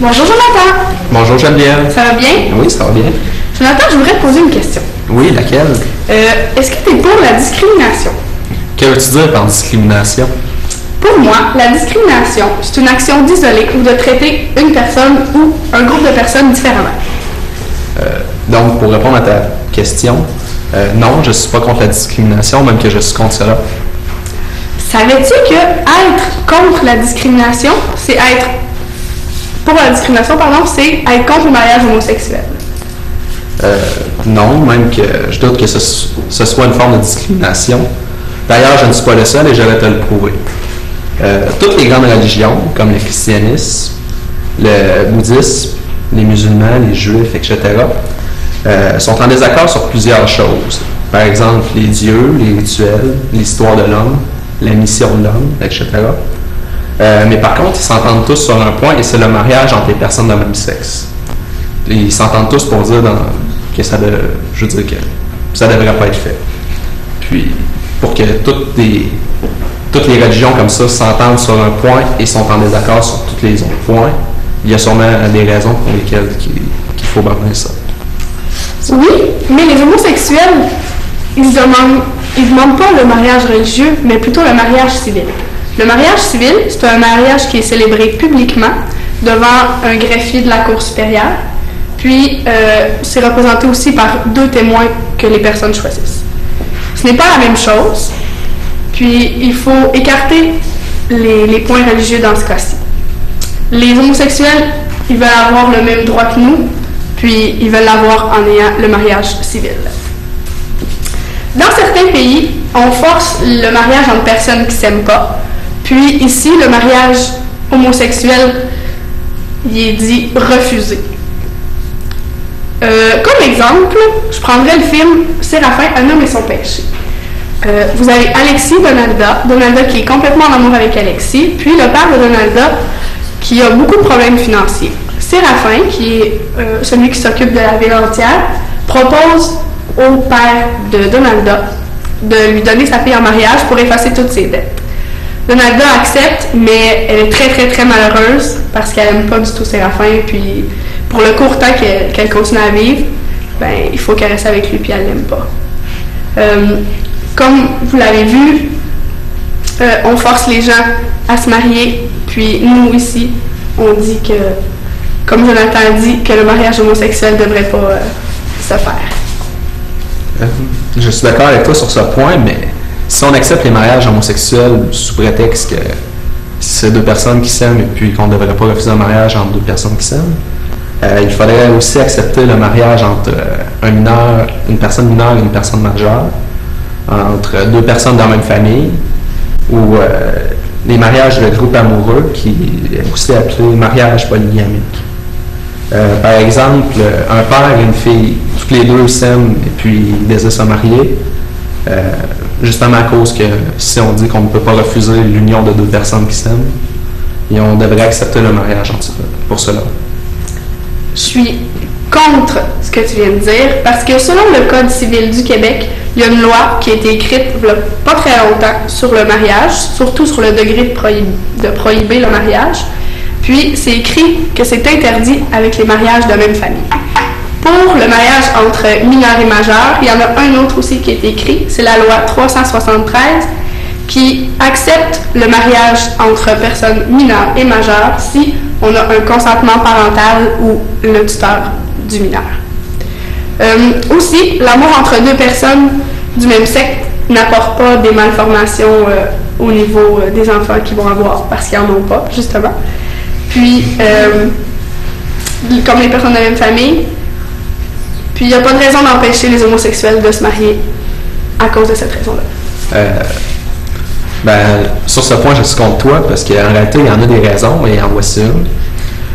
Bonjour Jonathan. Bonjour Geneviève. Ça va bien? Oui, ça va bien. Jonathan, je voudrais te poser une question. Oui, laquelle? Est-ce que tu es pour la discrimination? Que veux-tu dire par discrimination? Pour moi, la discrimination, c'est une action d'isoler ou de traiter une personne ou un groupe de personnes différemment. Donc, pour répondre à ta question, non, je ne suis pas contre la discrimination, même que je suis contre cela. Savais-tu que être contre la discrimination, c'est être... Pour la discrimination, pardon, c'est être contre le mariage homosexuel? Non, même que je doute que ce soit une forme de discrimination. D'ailleurs, je ne suis pas le seul et je vais te le prouver. Toutes les grandes religions, comme le christianisme, le bouddhisme, les musulmans, les juifs, etc., sont en désaccord sur plusieurs choses. Par exemple, les dieux, les rituels, l'histoire de l'homme, la mission de l'homme, etc. Mais par contre, ils s'entendent tous sur un point et c'est le mariage entre les personnes de même sexe. Ils s'entendent tous pour dire que ça devrait pas être fait. Puis, pour que toutes les religions comme ça s'entendent sur un point et sont en désaccord sur tous les autres points, il y a sûrement des raisons pour lesquelles qu'il faut bannir ça. Oui, mais les homosexuels, ils demandent pas le mariage religieux, mais plutôt le mariage civil. Le mariage civil, c'est un mariage qui est célébré publiquement devant un greffier de la Cour supérieure, puis c'est représenté aussi par 2 témoins que les personnes choisissent. Ce n'est pas la même chose, puis il faut écarter les points religieux dans ce cas-ci. Les homosexuels, ils veulent avoir le même droit que nous, puis ils veulent l'avoir en ayant le mariage civil. Dans certains pays, on force le mariage entre personnes qui ne s'aiment pas, puis ici, le mariage homosexuel, il est dit refusé. Comme exemple, je prendrais le film Séraphin, un homme et son péché. Vous avez Alexis Donalda qui est complètement en amour avec Alexis, puis le père de Donalda qui a beaucoup de problèmes financiers. Séraphin, qui est celui qui s'occupe de la ville entière, propose au père de Donalda de lui donner sa fille en mariage pour effacer toutes ses dettes. Donalda accepte, mais elle est très très très malheureuse parce qu'elle n'aime pas du tout Séraphin, puis pour le court temps qu'elle continue à vivre, ben, il faut qu'elle reste avec lui, puis elle l'aime pas. Comme vous l'avez vu, on force les gens à se marier, puis nous ici, on dit que, comme Jonathan a dit, que le mariage homosexuel ne devrait pas se faire. Je suis d'accord avec toi sur ce point, mais si on accepte les mariages homosexuels sous prétexte que c'est 2 personnes qui s'aiment et puis qu'on ne devrait pas refuser un mariage entre 2 personnes qui s'aiment, il faudrait aussi accepter le mariage entre une personne mineure et une personne majeure, entre 2 personnes dans la même famille, ou les mariages de groupes amoureux, qui est aussi appelé mariage polygamique. Par exemple, un père et une fille, tous les 2 s'aiment et puis ils désirent se marier, justement à cause que si on dit qu'on ne peut pas refuser l'union de 2 personnes qui s'aiment, et on devrait accepter le mariage pour cela. Je suis contre ce que tu viens de dire parce que selon le Code civil du Québec, il y a une loi qui a été écrite il n'y a pas très longtemps sur le mariage, surtout sur le degré de prohiber le mariage. Puis c'est écrit que c'est interdit avec les mariages de même famille. Pour le mariage entre mineurs et majeurs, il y en a un autre aussi qui est écrit, c'est la loi 373 qui accepte le mariage entre personnes mineures et majeures si on a un consentement parental ou le tuteur du mineur. Aussi, l'amour entre 2 personnes du même sexe n'apporte pas des malformations au niveau des enfants qu'ils vont avoir parce qu'ils n'en ont pas, justement. Puis, comme les personnes de la même famille, puis il n'y a pas de raison d'empêcher les homosexuels de se marier à cause de cette raison-là. Sur ce point, je suis contre toi parce qu'en réalité, il y en a des raisons, mais en voici une.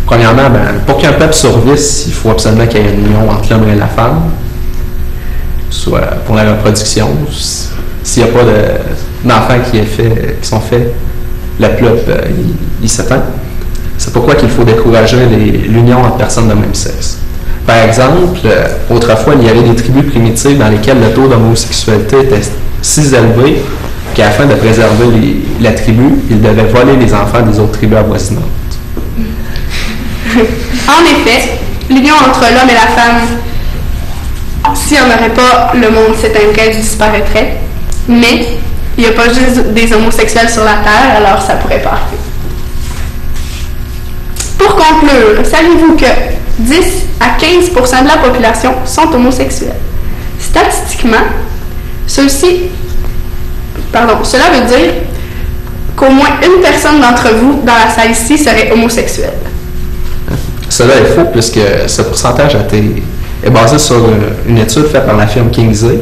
Premièrement, pour qu'un peuple survive, il faut absolument qu'il y ait une union entre l'homme et la femme, soit pour la reproduction. S'il n'y a pas d'enfants qui sont faits, le peuple, il s'éteint. C'est pourquoi qu'il faut décourager l'union entre personnes de même sexe. Par exemple, autrefois, il y avait des tribus primitives dans lesquelles le taux d'homosexualité était si élevé qu'afin de préserver la tribu, ils devaient voler les enfants des autres tribus avoisinantes. En effet, l'union entre l'homme et la femme, s'il n'y en aurait pas, le monde s'éteindrait, disparaîtrait. Mais il n'y a pas juste des homosexuels sur la Terre, alors ça pourrait pas arriver. Pour conclure, savez-vous que 10 à 15% de la population sont homosexuels? Statistiquement, cela veut dire qu'au moins une personne d'entre vous dans la salle ici serait homosexuelle. Cela est faux puisque ce pourcentage est basé sur une étude faite par la firme Kingsley.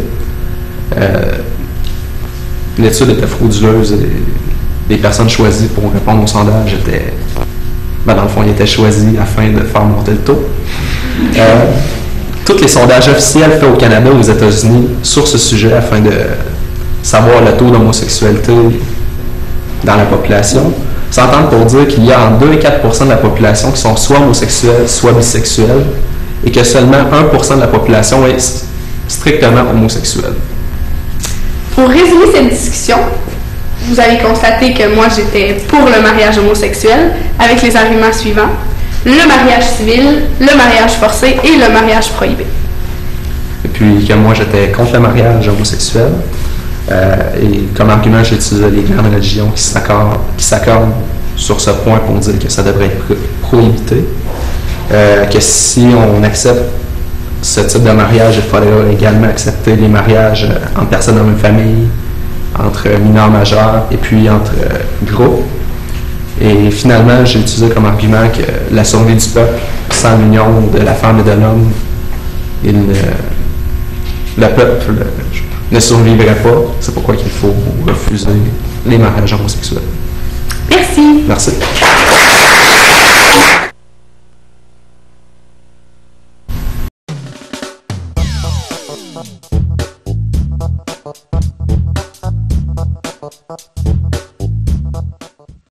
L'étude était frauduleuse et les personnes choisies pour répondre au sondage étaient, dans le fond, ils étaient choisis afin de faire monter le taux. Tous les sondages officiels faits au Canada et aux États-Unis sur ce sujet afin de savoir le taux d'homosexualité dans la population s'entendent pour dire qu'il y a entre 2 et 4% de la population qui sont soit homosexuels, soit bisexuels, et que seulement 1% de la population est strictement homosexuelle. Pour résumer cette discussion, vous allez constater que moi j'étais pour le mariage homosexuel avec les arguments suivants: le mariage civil, le mariage forcé et le mariage prohibé. Et puis que moi j'étais contre le mariage homosexuel. Et comme argument, j'ai utilisé les grandes religions qui s'accordent sur ce point pour dire que ça devrait être prohibé. Que si on accepte ce type de mariage, il faudrait également accepter les mariages entre personnes de la même famille, entre mineurs majeurs et puis entre groupes. Et finalement, j'ai utilisé comme argument que la survie du peuple, sans l'union de la femme et de l'homme, le peuple ne survivrait pas. C'est pourquoi il faut refuser les mariages homosexuels. Merci. Merci.